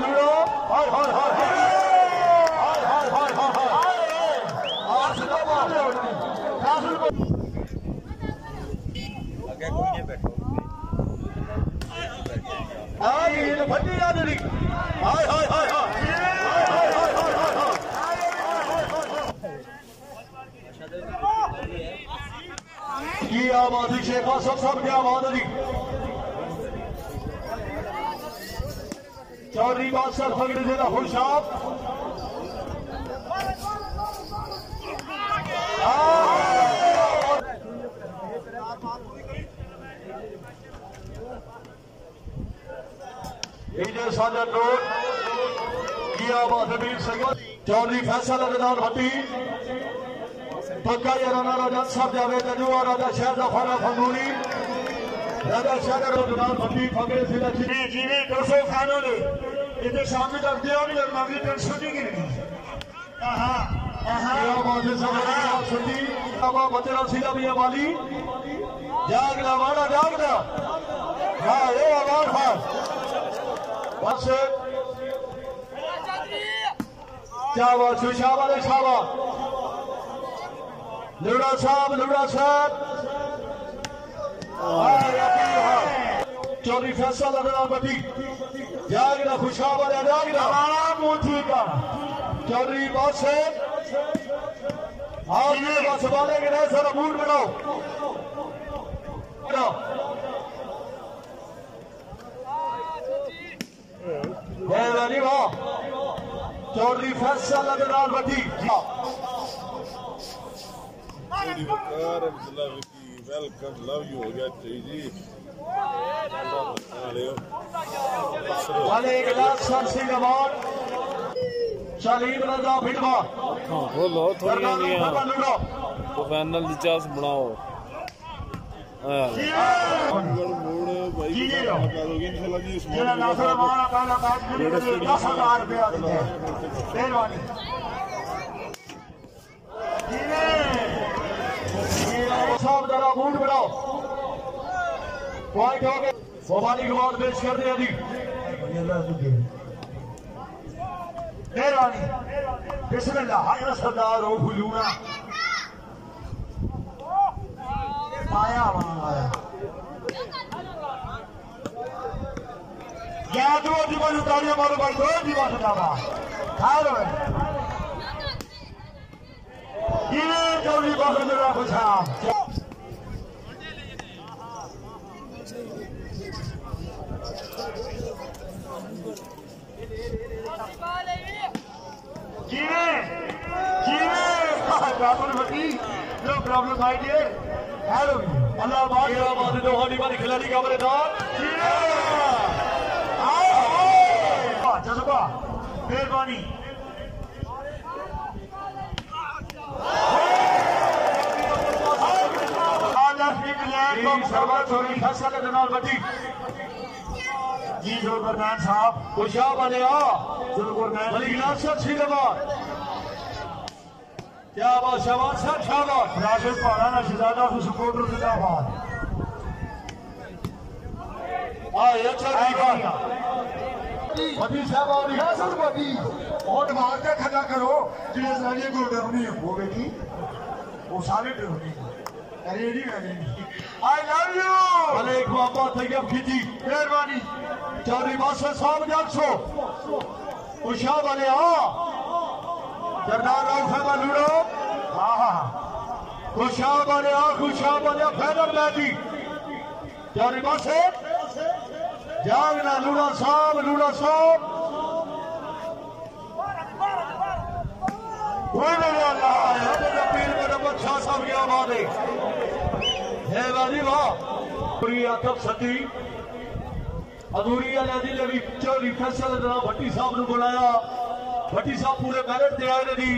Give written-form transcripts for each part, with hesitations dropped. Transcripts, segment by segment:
लूड़ो हाय हाय हाय हाय हाय हाय हाय आज जिंदाबाद आगे कोई नहीं बैठो आज ये भट्टी याद नहीं हाय हाय हाय हाय की आबादी शेखा सब क्या आबादी चौधरी बादशाह फगड़ जिला खुशाब साजन रोड किया वीर संगत चौधरी फैसल अगदार भट्टी पक्का राना राजा साहब जावेद अजूआ राजा शहर खाना फंगूरी राजा शहर अगदार भट्टी फगड़े जिला जिन्हें 200 खानों ने इतने सामने तक दिया नहीं और मांगी टेंशन नहीं गिरनी बचरा सीधा भी वाली जागना वाला जागना हाँ ये आवाज है बस क्या बात सुशा वाले शाबा लुड़ा साहब चौधरी फैसल अगला बटी जागना खुशा वाले जागना मोती का चौधरी बस आप ये बस वाले के लिए सर बूट बनाओ वाह चौधरी फैसल अगला बटी वेलकम लव यू हो गया जी वाले गिलास सर सिंह अवार्ड शालीन रजा भिड़वा बोलो थोड़ी तो पैनल की चास बनाओ जरा बूट बनाओ पॉइंट हो गए मोबाइल के बाद पेश कर दिया जी मेहरबानी बिस्मिल्लाह हाय सरदार हो भुलूना आया आया या दो जीवन उतारिया मारो भाई दो जीवन सदावा खाओ ये चौधरी बाबू मेरा खुशा No problem, my dear. Hello. Allah बात दो हाली वाली खिलाड़ी का बरेदार जज्बा मेहरबानी जी जुलकुरनैन साहब खुशा वाले क्या बात शाबाश सर शाबाश राशिद पहाड़ा शहजादा को सपोर्टर जिंदाबाद अच्छा वडी साहब और रियासत वडी और दिमाग का खड़ा करो जिन्हें सारी को डरनी हो बेटी वो सारे डरनी रेडी आई लव यू भले एक मोहब्बत है अब खींची मेहरबानी चौधरी बादशाह साहब जागसो खुशा वाले सरदार राव साहब लूड़ो खुशा वाले फैदर मैदी चौधरी बादशाह जागना लूड़ा साहब पीर में शाह साहब की आबाद है बाजी वाह पूरी आतब सती अधूरी आजादी लगी चौधरी फैसल भट्टी साहब ने बुलाया भट्टी साहब पूरे मेरिट दे आए ने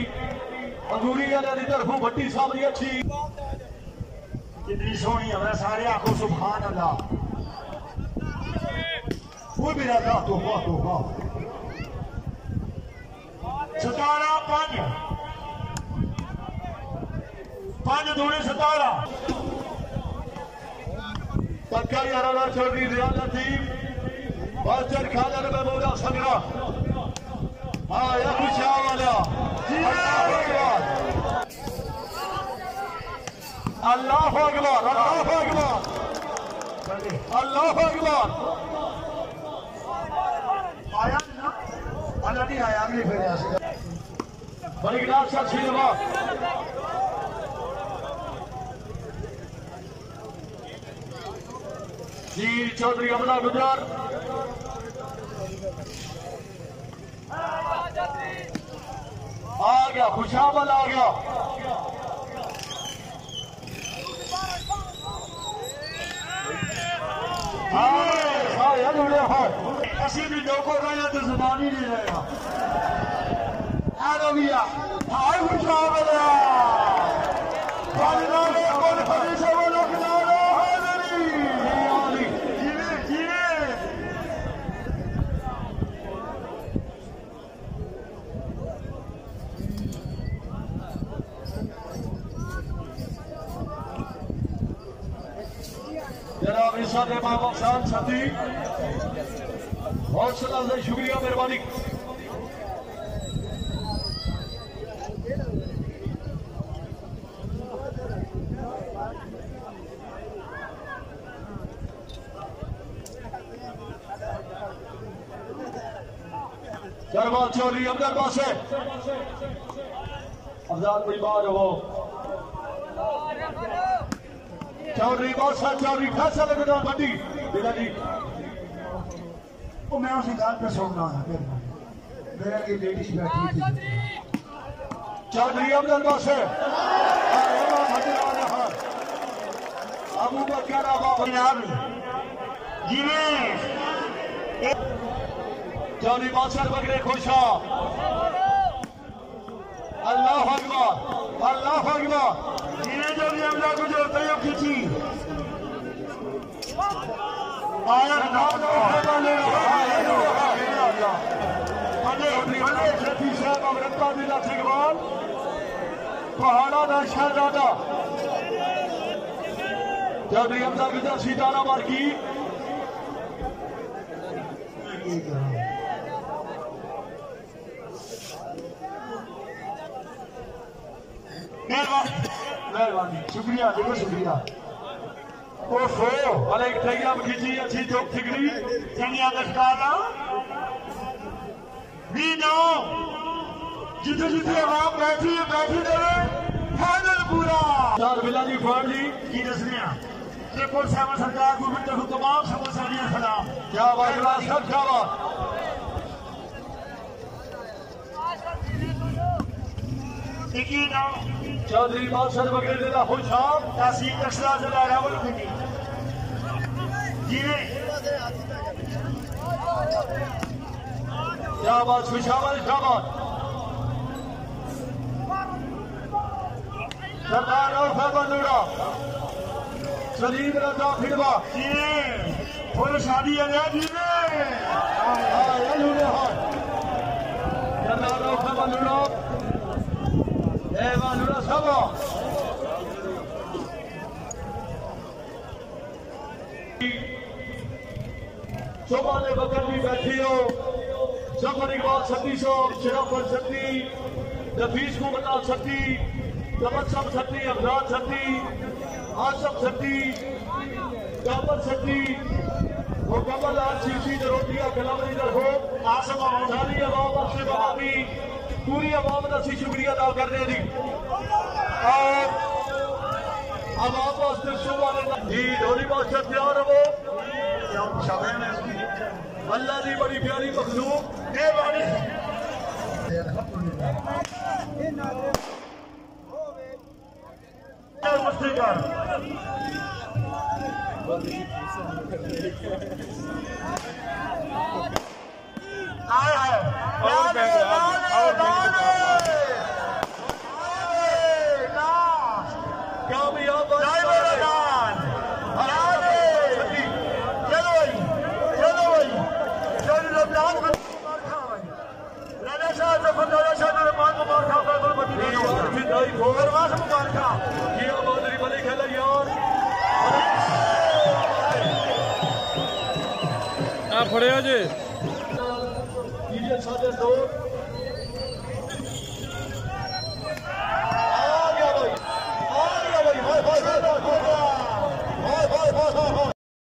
अधूरी आजादी तरफों भट्टी साहब की अच्छी कितनी सोहनी है सारे आंखों सुभान अल्लाह वो भी रहता तोहफा 17 दूनी 17 पक्का यारा चौधरी रियाज लतीफ बाजर खाजर में मोड़ा संग्रह आया खुशियां वाला अल्लाह अकबर अल्लाह अकबर अल्लाह अकबर आया ना अल्लाह नहीं आया अगली फिर बड़ी गिलास का छीनवा जी चौधरी अमला गुजर आ गया खुशामल आ गया ਅਸੀਂ ਵੀ ਲੋਕੋ ਰਹਿਣਾ ਤੇ ਜ਼ਬਾਨ ਹੀ ਨਹੀਂ ਰਹੇਗਾ ਆ ਰਵੀਆ ਹਾਏ ਖੁਸ਼ਾਮਲ ਬਾਲਿਆਂ ਨੇ ਕੋਲ ਫੜੀ ਸਭ ਲੋਕ ਨਾਰਾ ਹਾਜ਼ਰੀ ਜੀਵੇ ਜੀਵੇ जनाब इसा ने इमाम अफसान छती बहुत सदा से शुक्रिया मेहरबानी दरबार चौधरी अमजद पासे अफजाल कोई बार हो चौधरी बादशाह चौधरी फैसला लगना बड़ी बिना जी वो मैं उसी गाल पे सोना है मेरा की लेडीज बैठी थी चौधरी अफजल बासे अबू बकर जीवे चौधरी बादशाह बकरे खुशा अल्लाह अकबर अल्लाह अकबर जीवे जो भी हमला कुछ होता है खींची आया पहाड़ा का शहजादा चौधरी हमजा गुजर सीतारा मार्की मेहरबानी शुक्रिया देखो शुक्रिया ओहो वाले ठगिया में खींची अच्छी जोक ठिकरी चंगिया दस्ताना भी नो जिथे जिथे आवाम बैठी रहे फाइनल पूरा चार बिला जी फौज जी की दसनिया त्रिपुर साहब सरकार को भी तमाम समस्या सलाम क्या बात सब क्या बात चौधरी बादशाह बकरे देना खुशाम तहसील नक्सला जिला रावलपिंडी जीवे क्या बात खुशामल शाबाद सरदार और बंदूरा सलीम रजा फिरवा जीवे फुल शादी है जीवे सरदार और बंदूरा बंदूरा सब शोभा ने बकर भी बैठी हो जफर इकबाल छत्ती सौ शराफत छत्ती नफीस को बता छत्ती तबस्सुम छत्ती अफराद छत्ती आसफ छत्ती जाफर छत्ती मुकम्मल आरसीसी दरोटिया कलम इधर हो आसम सारी अवाम से बहावी पूरी अवाम का सी शुक्रिया अदा करने दी और अवाम वास्ते शोभा ने जी धोनी बादशाह तैयार हो अल्लाह की बड़ी प्यारी मखलूक ਫੜਿਆ ਜੇ ਸਾਡੇ ਦੋ